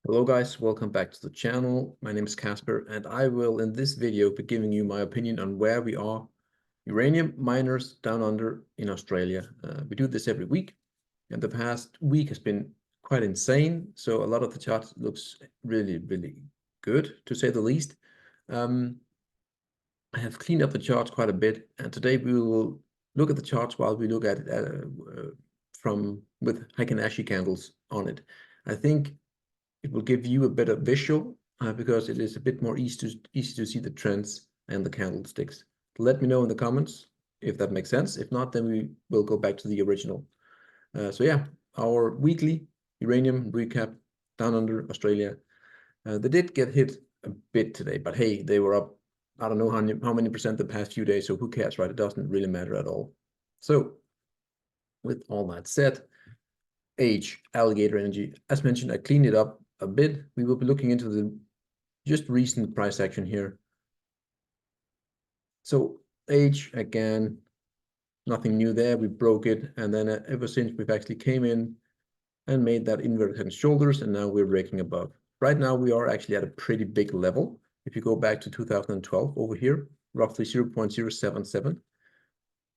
Hello guys, welcome back to the channel. My name is Casper and I will in this video be giving you my opinion on where we are uranium miners down under in Australia. We do this every week and the past week has been quite insane. So a lot of the charts looks really good to say the least. Um, I have cleaned up the charts quite a bit and today we will look at the charts while we look at it from with Heikin-Ashi candles on it. I think it will give you a better visual because it is a bit more easy to see the trends and the candlesticks. Let me know in the comments if that makes sense. If not, then we will go back to the original. So yeah, our weekly uranium recap down under Australia. They did get hit a bit today, but hey, they were up, I don't know how many percent the past few days, so who cares, right? It doesn't really matter at all. So with all that said, age, alligator energy. As mentioned, I cleaned it up a bit. We will be looking into the just recent price action here. So age, again, nothing new there. We broke it. And then ever since we've actually came in and made that inverted head and shoulders, and now we're breaking above. Right now, we are actually at a pretty big level. If you go back to 2012 over here, roughly 0.077.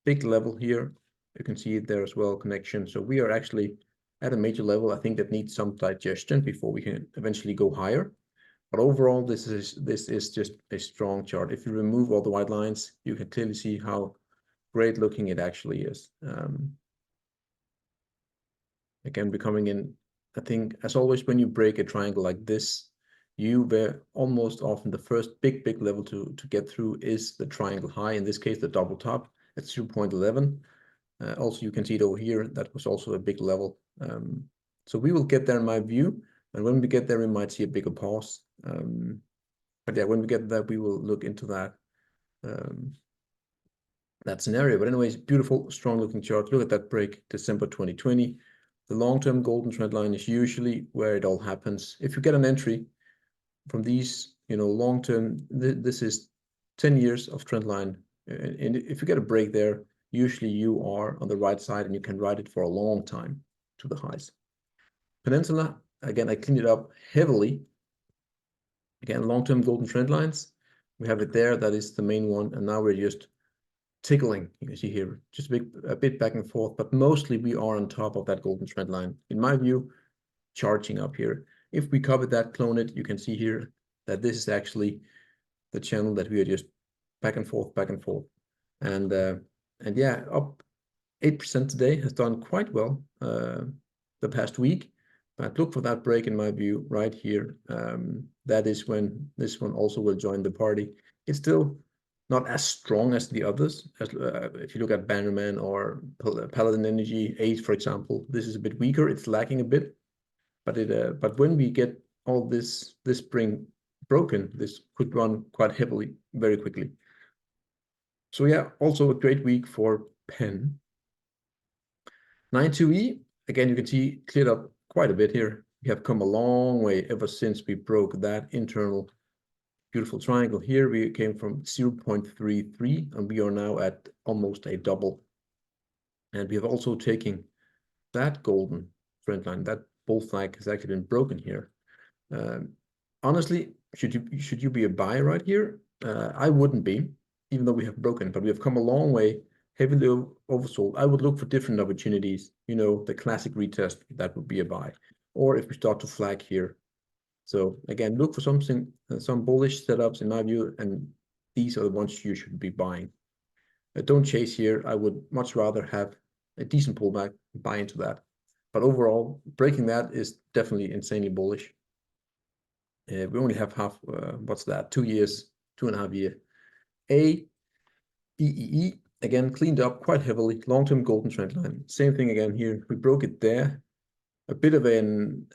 Big level here. You can see it there as well, connection. So we are actually at a major level. I think that needs some digestion before we can eventually go higher. But overall, this is just a strong chart. If you remove all the white lines, you can clearly see how great looking it actually is. Again, becoming in, I think, as always, when you break a triangle like this, you were almost often the first big level to get through is the triangle high. In this case, the double top at 2.11. Also, you can see it over here. That was also a big level. So we will get there in my view. And when we get there, we might see a bigger pause. But yeah, when we get there, we will look into that that scenario. But anyways, beautiful, strong looking chart. Look at that break, December 2020. The long-term golden trend line is usually where it all happens. If you get an entry from these, long-term, this is 10 years of trend line. And if you get a break there, usually you are on the right side and you can ride it for a long time to the highs. Peninsula, again, I cleaned it up heavily. Again, long-term golden trend lines. We have it there. That is the main one. And now we're just tickling. You can see here, just a bit back and forth, but mostly we are on top of that golden trend line. In my view, charging up here. If we cover that, clone it, you can see here that this is actually the channel that we are just back and forth. And yeah, up 8% today, has done quite well the past week. But look for that break in my view right here. That is when this one also will join the party. It's still not as strong as the others. As if you look at Bannerman or Paladin Energy 8, for example, this is a bit weaker. It's lacking a bit. But when we get all this spring broken, this could run quite heavily very quickly. So yeah, also a great week for Penn. 92E, again, you can see cleared up quite a bit here. We have come a long way ever since we broke that internal beautiful triangle here. We came from 0.33 and we are now at almost a double. And we have also taken that golden trend line. That bull flag has actually been broken here. Honestly, should you be a buyer right here? I wouldn't be, even though we have broken, but we have come a long way, heavily oversold. I would look for different opportunities. The classic retest, that would be a buy. Or if we start to flag here. So again, look for something, some bullish setups in my view, and these are the ones you should be buying. Don't chase here. I would much rather have a decent pullback, buy into that. But overall, breaking that is definitely insanely bullish. We only have what's that? 2 years, 2.5 years. AEE, again, cleaned up quite heavily. Long-term golden trend line. Same thing again here. We broke it there. A bit of an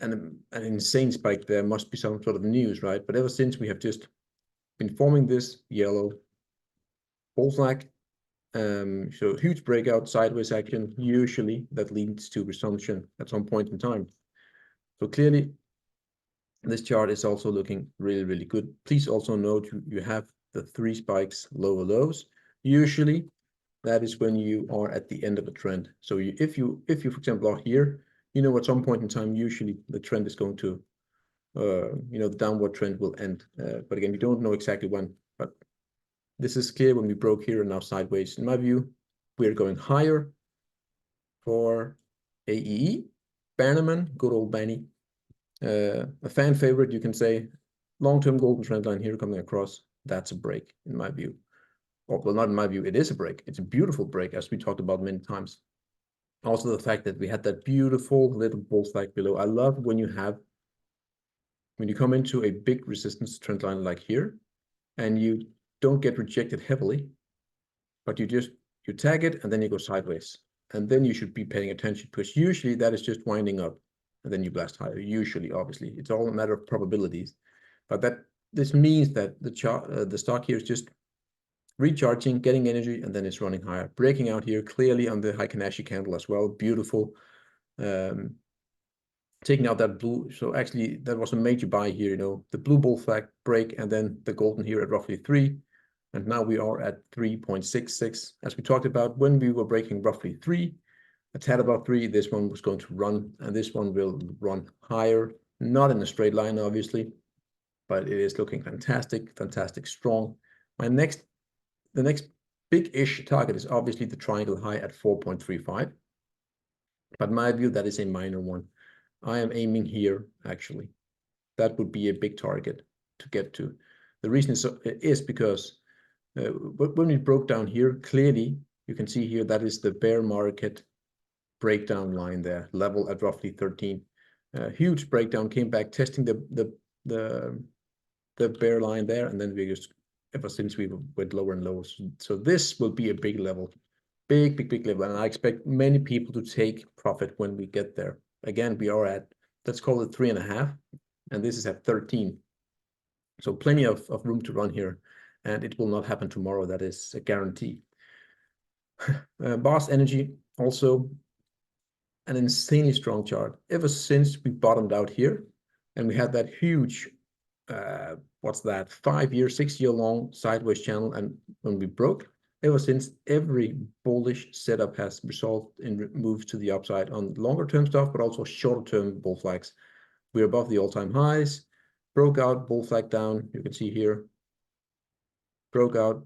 insane spike there. Must be some sort of news, right? But ever since, we have just been forming this yellow bull flag. So huge breakout, sideways action. Usually that leads to resumption at some point in time. So clearly, this chart is also looking really good. Please also note you have the 3 spikes, lower lows. Usually, that is when you are at the end of a trend. So if you, for example, are here, at some point in time, usually the trend is going to the downward trend will end. But again, we don't know exactly when, but this is clear when we broke here and now sideways. In my view, we're going higher for AEE, Bannerman, good old Banny. A fan favorite, you can say. Long-term golden trend line here coming across. That's a break, in my view. Well, not in my view, it is a break. It's a beautiful break, as we talked about many times. Also, the fact that we had that beautiful little bull flag below. I love when you come into a big resistance trend line like here, and you don't get rejected heavily, but you tag it and then you go sideways. And then you should be paying attention, because usually that is just winding up and then you blast higher. Usually, obviously, it's all a matter of probabilities. But this means that the stock here is just recharging, getting energy, and then it's running higher. Breaking out here clearly on the Heikin-Ashi candle as well. Beautiful. Taking out that blue. So actually, that was a major buy here. The blue bull flag break, and then the golden here at roughly 3. And now we are at 3.66. As we talked about, when we were breaking roughly 3, a tad above 3, this one was going to run, and this one will run higher. Not in a straight line, obviously, but it is looking fantastic, fantastic strong. The next big-ish target is obviously the triangle high at 4.35. But in my view, that is a minor one. I am aiming here, actually. That would be a big target to get to. The reason is because when we broke down here, clearly, you can see here, that is the bear market breakdown line there, level at roughly 13. Huge breakdown, came back, testing the bear line there, and then we just, ever since we went lower and lower. So this will be a big level, big level, and I expect many people to take profit when we get there. Again, we are at, let's call it 3.5, and this is at 13. So plenty of room to run here, and it will not happen tomorrow. That is a guarantee. Boss Energy, also an insanely strong chart. Ever since we bottomed out here, and we had that huge, what's that, 5-year, 6-year long sideways channel, and when we broke, ever since, every bullish setup has resulted in moves to the upside on longer term stuff, but also shorter term bull flags. We're above the all-time highs, broke out, bull flag down, you can see here, broke out,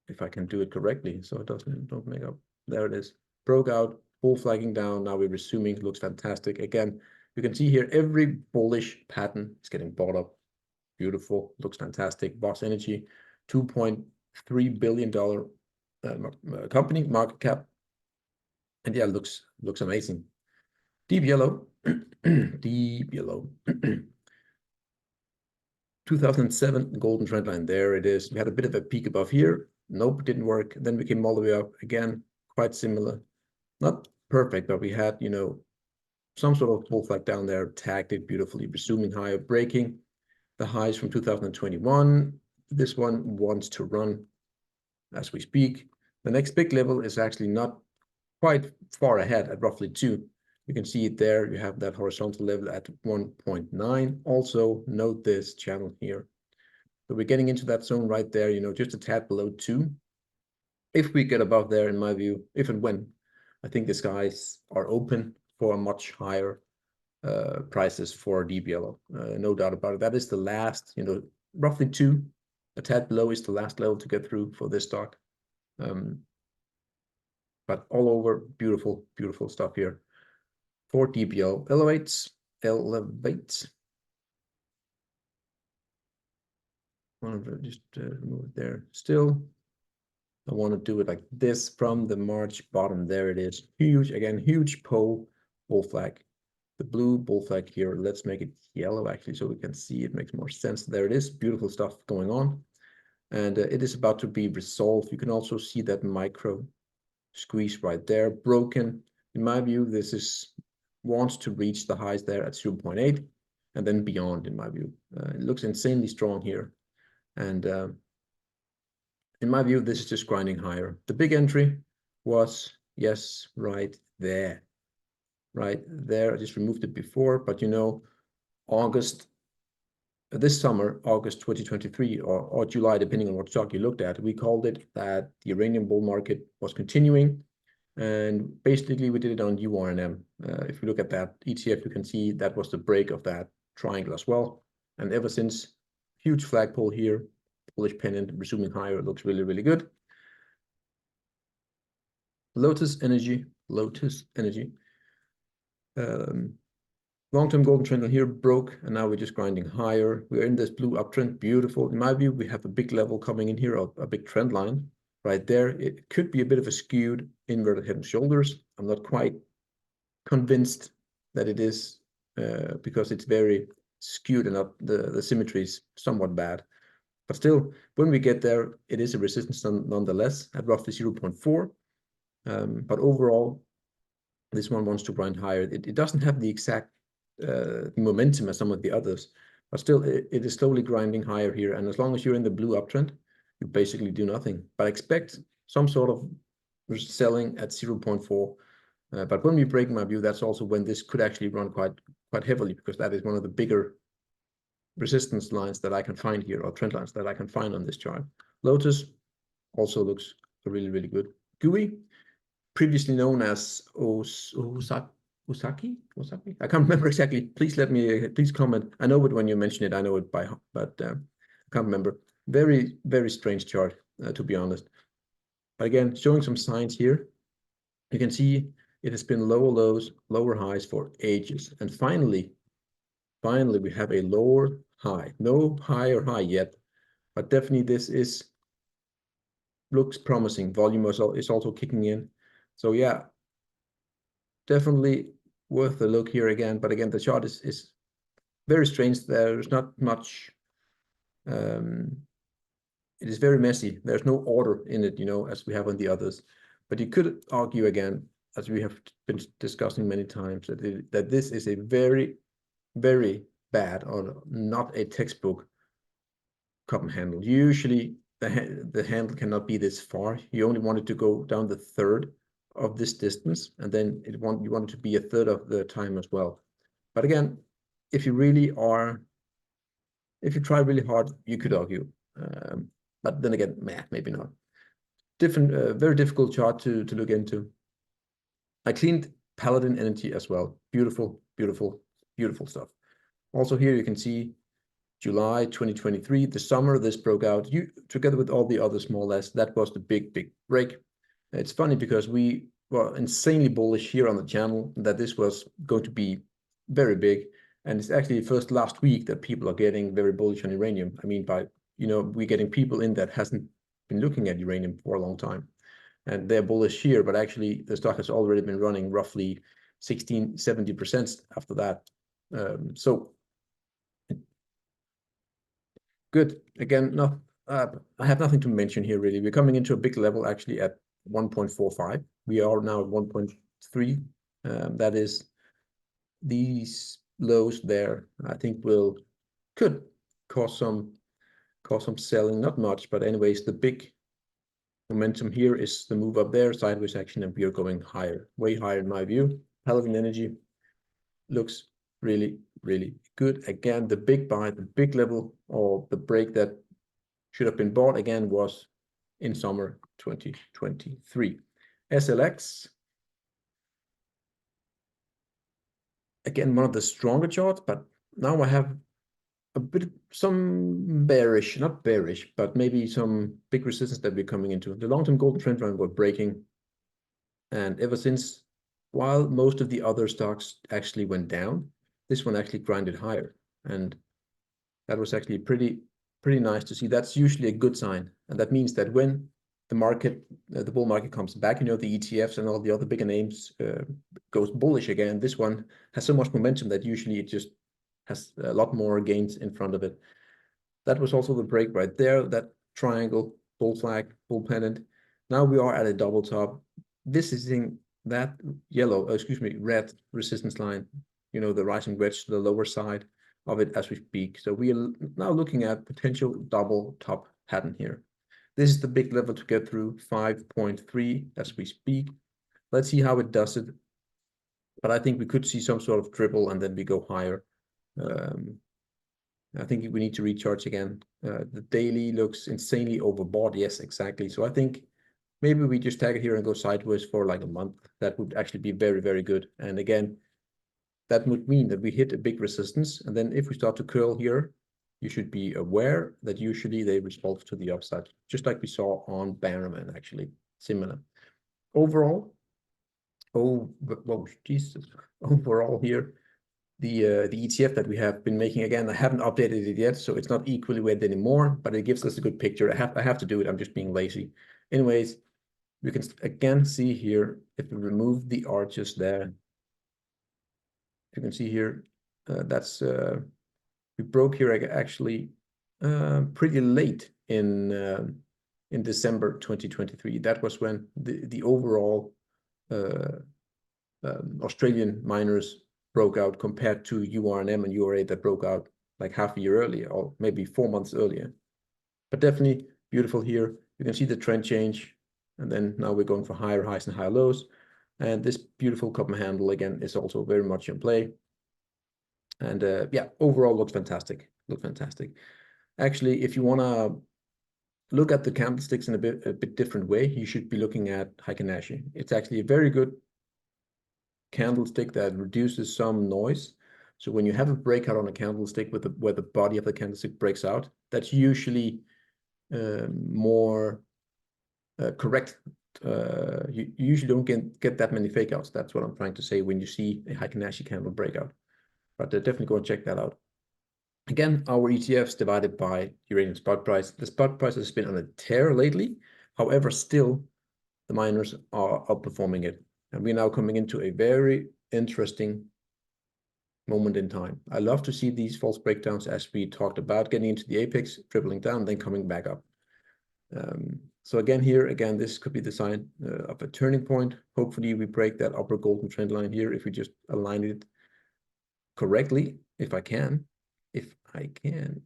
if I can do it correctly, so it don't make up, there it is, broke out, bull flagging down, now we're resuming, looks fantastic. Again, you can see here, every bullish pattern is getting bought up, beautiful, looks fantastic. Boss Energy, $2.3 billion company, market cap, and yeah, looks amazing. Deep yellow, deep yellow. 2007 golden trend line, there it is. We had a bit of a peak above here. Nope, didn't work. Then we came all the way up again, quite similar. Not perfect, but we had, some sort of bull flag down there, tagged it beautifully, resuming higher, breaking the highs from 2021. This one wants to run as we speak. The next big level is actually not quite far ahead at roughly 2. You can see it there. You have that horizontal level at 1.9. Also, note this channel here. So we're getting into that zone right there, just a tad below 2. If we get above there, in my view, if and when, I think the skies are open for much higher prices for deep yellow. No doubt about it. That is the last, roughly 2. A tad below is the last level to get through for this stock. But all over, beautiful, beautiful stuff here. For deep yellow, elevates. I want to just move it there. Still, I want to do it like this from the March bottom. There it is. Huge, again, huge pole bull flag. The blue bull flag here. Let's make it yellow, actually, so we can see it makes more sense. There it is. Beautiful stuff going on. And it is about to be resolved. You can also see that micro squeeze right there. Broken. In my view, this wants to reach the highs there at 0.8 and then beyond, in my view. It looks insanely strong here. And in my view, this is just grinding higher. The big entry was, yes, right there. Right there. I just removed it before, but August, this summer, August 2023 or July, depending on what stock you looked at, we called it that the Iranian bull market was continuing. And basically, we did it on URNM. If you look at that ETF, you can see that was the break of that triangle as well. And ever since, huge flagpole here, bullish pennant, resuming higher, it looks really, really good. Lotus Energy. Long-term golden trend on here broke, and now we're just grinding higher. We're in this blue uptrend, beautiful. In my view, we have a big level coming in here, a big trend line right there. It could be a bit of a skewed inverted head and shoulders. I'm not quite convinced that it is because it's very skewed and the symmetry is somewhat bad. But still, when we get there, it is a resistance nonetheless at roughly 0.4. But overall, this one wants to grind higher. It doesn't have the exact momentum as some of the others, but still, it is slowly grinding higher here. And as long as you're in the blue uptrend, you basically do nothing. But expect some sort of selling at 0.4. But when we break, in my view, that's also when this could actually run quite heavily, because that is one of the bigger resistance lines that I can find here, or trend lines that I can find on this chart. Lotus also looks really, really good. GUI, previously known as Osaki. I can't remember exactly. Please comment. I know it when you mention it. I know it by heart, but I can't remember. Very, very strange chart, to be honest. But again, showing some signs here. You can see it has been lower lows, lower highs for ages, and finally, we have a lower high. No higher high yet, but definitely this looks promising. Volume is also kicking in. So yeah, definitely worth a look here again. But again, the chart is very strange. There's not much. It is very messy. There's no order in it, as we have on the others. But you could argue again, as we have been discussing many times, that this is a very, very bad, or not a textbook cup and handle. Usually the handle cannot be this far. You only want it to go down the third of this distance, and then you want it to be a third of the time as well. But again, if you try really hard, you could argue. But then again, maybe not. Very difficult chart to look into. I cleaned Paladin Energy as well. Beautiful, beautiful, beautiful stuff. Also here you can see July 2023, the summer this broke out. Together with all the others, more or less, that was the big break. It's funny because we were insanely bullish here on the channel that this was going to be very big. And it's actually first last week that people are getting very bullish on uranium. I mean, by, we're getting people in that hasn't been looking at uranium for a long time. And they're bullish here, but actually the stock has already been running roughly 16-70% after that. So good. Again, I have nothing to mention here really. We're coming into a big level actually at 1.45. We are now at 1.3. That is these lows there. I think could cause some selling, not much, but anyways, the big momentum here is the move up there, sideways action, and we are going higher, way higher in my view. Paladin Energy looks really, really good. Again, the big buy, the big level, or the break that should have been bought again was in summer 2023. SLX, again, one of the stronger charts, but now I have some bearish, not bearish, but maybe some big resistance that we're coming into. The long-term golden trend line was breaking, and ever since, while most of the other stocks actually went down, this one actually grinded higher, and that was actually pretty nice to see. That's usually a good sign, and that means that when the bull market comes back, the ETFs and all the other bigger names goes bullish again. This one has so much momentum that usually it just has a lot more gains in front of it. That was also the break right there, that triangle, bull flag, bull pennant. Now we are at a double top. This is in that red resistance line, the rising wedge to the lower side of it as we speak. So we are now looking at potential double top pattern here. This is the big level to get through, 5.3 as we speak. Let's see how it does it. But I think we could see some sort of dribble and then we go higher. I think we need to recharge again. The daily looks insanely overbought. Yes, exactly. So I think maybe we just tag it here and go sideways for like a month. That would actually be very, very good. And again, that would mean that we hit a big resistance. And then if we start to curl here, you should be aware that usually they resolve to the upside, just like we saw on Bannerman, actually, similar. Overall, Jesus. Overall here, the ETF that we have been making, again, I haven't updated it yet, so it's not equally weighted anymore, but it gives us a good picture. I have to do it. I'm just being lazy. Anyways, we can again see here, if we remove the arches there, you can see here, that's we broke here actually pretty late in December 2023. That was when the overall Australian miners broke out compared to URNM and URA that broke out like half a year earlier, or maybe 4 months earlier. But definitely beautiful here. You can see the trend change, and then now we're going for higher highs and higher lows. And this beautiful copper handle again is also very much in play. And yeah, overall looks fantastic. Look fantastic. Actually, if you want to look at the candlesticks in a bit different way, you should be looking at Heikin Nashi. It's actually a very good candlestick that reduces some noise. So when you have a breakout on a candlestick with where the body of the candlestick breaks out, that's usually more correct. You usually don't get that many fake outs. That's what I'm trying to say when you see a Heikin Nashi candle breakout. But definitely go and check that out. Again, our ETFs divided by uranium spot price. The spot price has been on a tear lately. However, still, the miners are outperforming it. And we're now coming into a very interesting moment in time. I love to see these false breakdowns, as we talked about, getting into the apex, dribbling down, then coming back up. So again, this could be the sign of a turning point. Hopefully, we break that upper golden trend line here if we just align it correctly, if I can.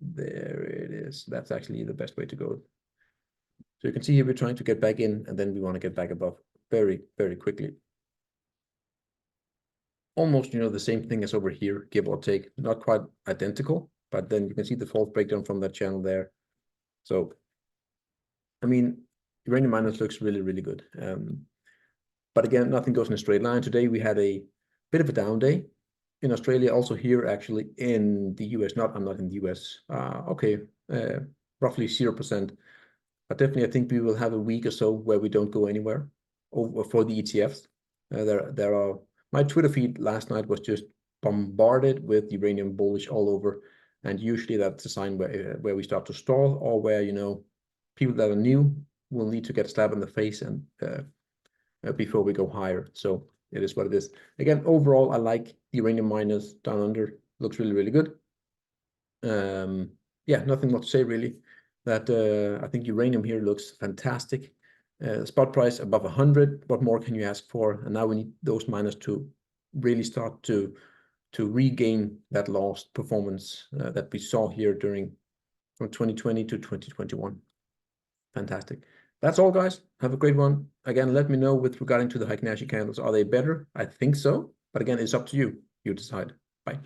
There it is. That's actually the best way to go. So you can see here we're trying to get back in, and then we want to get back above very, very quickly. Almost, the same thing as over here, give or take. Not quite identical, but then you can see the false breakdown from that channel there. So, I mean, uranium miners looks really, really good. But again, nothing goes in a straight line. Today we had a bit of a down day. In Australia, also here, actually in the US, I'm not in the US. Okay, roughly 0%. But definitely, I think we will have a week or so where we don't go anywhere over for the ETFs. There are my Twitter feed last night was just bombarded with uranium bullish all over, and usually that's a sign where we start to stall, or where people that are new will need to get a slap in the face and before we go higher. So it is what it is. Again, overall, I like the uranium miners down under. Looks really, really good. Yeah, nothing more to say really. That I think uranium here looks fantastic. Spot price above 100. What more can you ask for? And now we need those miners to really start to regain that lost performance that we saw here from 2020 to 2021. Fantastic. That's all, guys. Have a great one. Again, let me know with regarding to the Heikin Nashi candles. Are they better? I think so. But again, it's up to you. You decide. Bye.